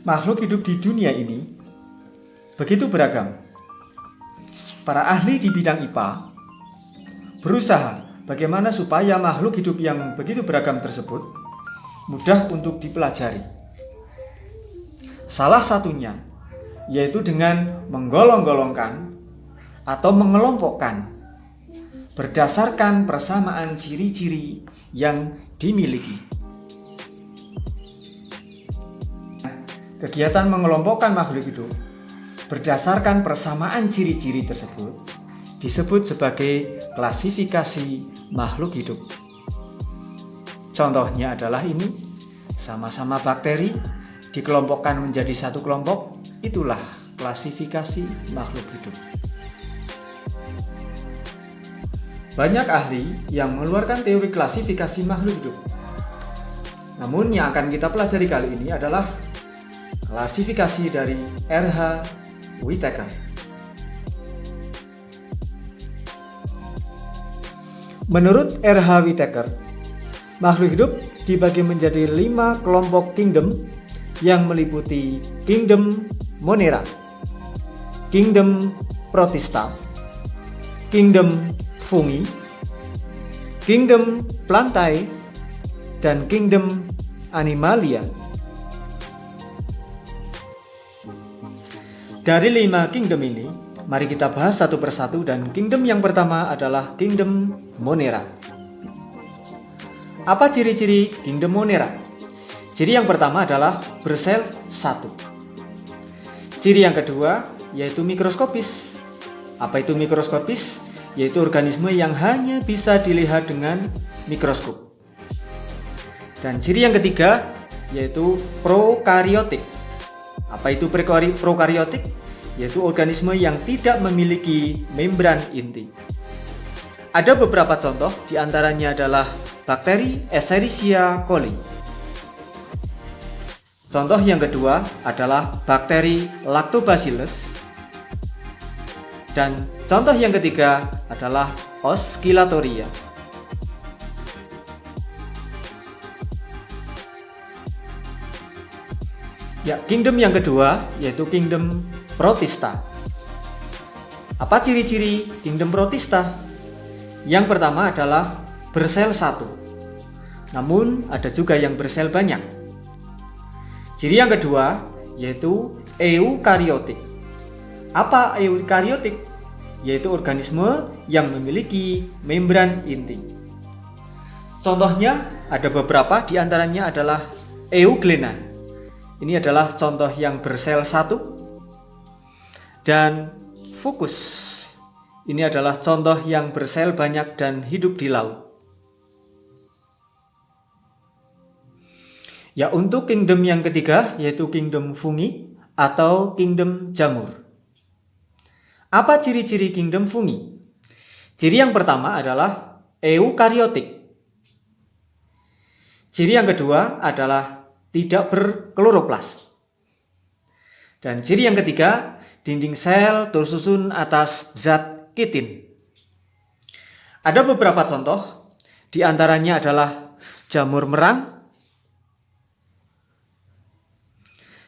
Makhluk hidup di dunia ini begitu beragam. Para ahli di bidang IPA berusaha bagaimana supaya makhluk hidup yang begitu beragam tersebut mudah untuk dipelajari. Salah satunya yaitu dengan menggolong-golongkan atau mengelompokkan berdasarkan persamaan ciri-ciri yang dimiliki. Kegiatan mengelompokkan makhluk hidup berdasarkan persamaan ciri-ciri tersebut disebut sebagai klasifikasi makhluk hidup. Contohnya adalah ini, sama-sama bakteri dikelompokkan menjadi satu kelompok, itulah klasifikasi makhluk hidup. Banyak ahli yang mengeluarkan teori klasifikasi makhluk hidup. Namun yang akan kita pelajari kali ini adalah klasifikasi dari R.H. Whittaker. Menurut R.H. Whittaker, makhluk hidup dibagi menjadi 5 kelompok kingdom yang meliputi kingdom Monera, kingdom Protista, kingdom Fungi, kingdom Plantae, dan kingdom Animalia. Dari 5 kingdom ini, mari kita bahas satu persatu, dan kingdom yang pertama adalah kingdom Monera. Apa ciri-ciri kingdom Monera? Ciri yang pertama adalah bersel satu. Ciri yang kedua yaitu mikroskopis. Apa itu mikroskopis? Yaitu organisme yang hanya bisa dilihat dengan mikroskop. Dan ciri yang ketiga yaitu prokariotik. Apa itu prokariotik? Yaitu organisme yang tidak memiliki membran inti. Ada beberapa contoh, diantaranya adalah bakteri Escherichia coli. Contoh yang kedua adalah bakteri Lactobacillus. Dan contoh yang ketiga adalah Oscillatoria. Ya, kingdom yang kedua yaitu kingdom Protista. Apa ciri-ciri kingdom Protista? Yang pertama adalah bersel satu. Namun ada juga yang bersel banyak. Ciri yang kedua yaitu eukariotik. Apa eukariotik? Yaitu organisme yang memiliki membran inti. Contohnya ada beberapa, diantaranya adalah Euglena. Ini adalah contoh yang bersel satu. Dan Fucus. Ini adalah contoh yang bersel banyak dan hidup di laut. Ya, untuk kingdom yang ketiga yaitu kingdom fungi atau kingdom jamur. Apa ciri-ciri kingdom fungi? Ciri yang pertama adalah eukariotik. Ciri yang kedua adalah tidak berkloroplas. Dan ciri yang ketiga, dinding sel tersusun atas zat kitin. Ada beberapa contoh, diantaranya adalah jamur merang,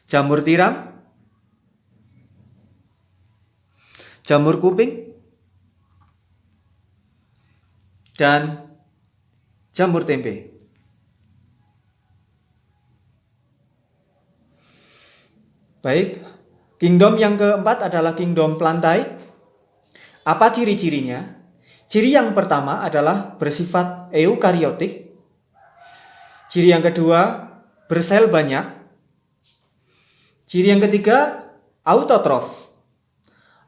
jamur tiram, jamur kuping, dan jamur tempe. Baik, kingdom yang keempat adalah kingdom Plantae. Apa ciri-cirinya? Ciri yang pertama adalah bersifat eukariotik. Ciri yang kedua, bersel banyak. Ciri yang ketiga, autotrof.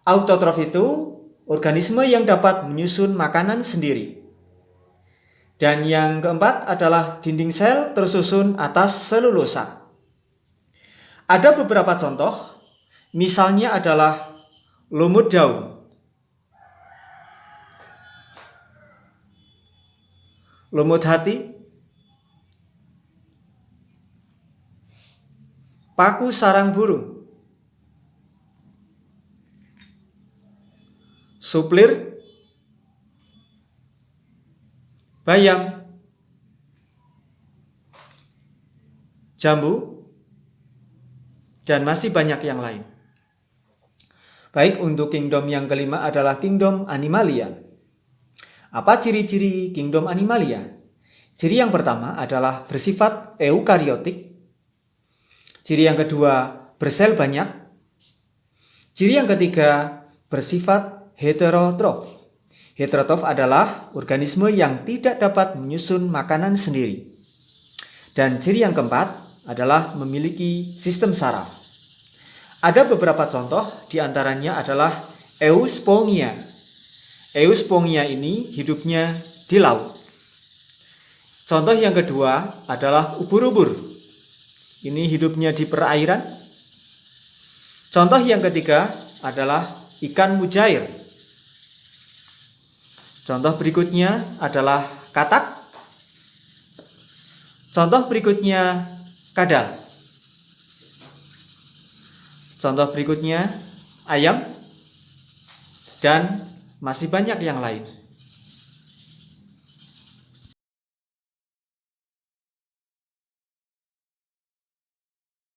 Autotrof itu organisme yang dapat menyusun makanan sendiri. Dan yang keempat adalah dinding sel tersusun atas selulosa. Ada beberapa contoh, misalnya adalah lumut daun, lumut hati, paku sarang burung, suplir, bayam, jambu, dan masih banyak yang lain. Baik, untuk kingdom yang kelima adalah kingdom Animalia. Apa ciri-ciri kingdom Animalia? Ciri yang pertama adalah bersifat eukariotik. Ciri yang kedua, bersel banyak. Ciri yang ketiga, bersifat heterotrof. Heterotrof adalah organisme yang tidak dapat menyusun makanan sendiri. Dan ciri yang keempat adalah memiliki sistem saraf. Ada beberapa contoh, diantaranya adalah Euspongia. Euspongia ini hidupnya di laut. Contoh yang kedua adalah ubur-ubur. Ini hidupnya di perairan. Contoh yang ketiga adalah ikan mujair. Contoh berikutnya adalah katak. Contoh berikutnya kadal. Contoh berikutnya ayam. Dan masih banyak yang lain.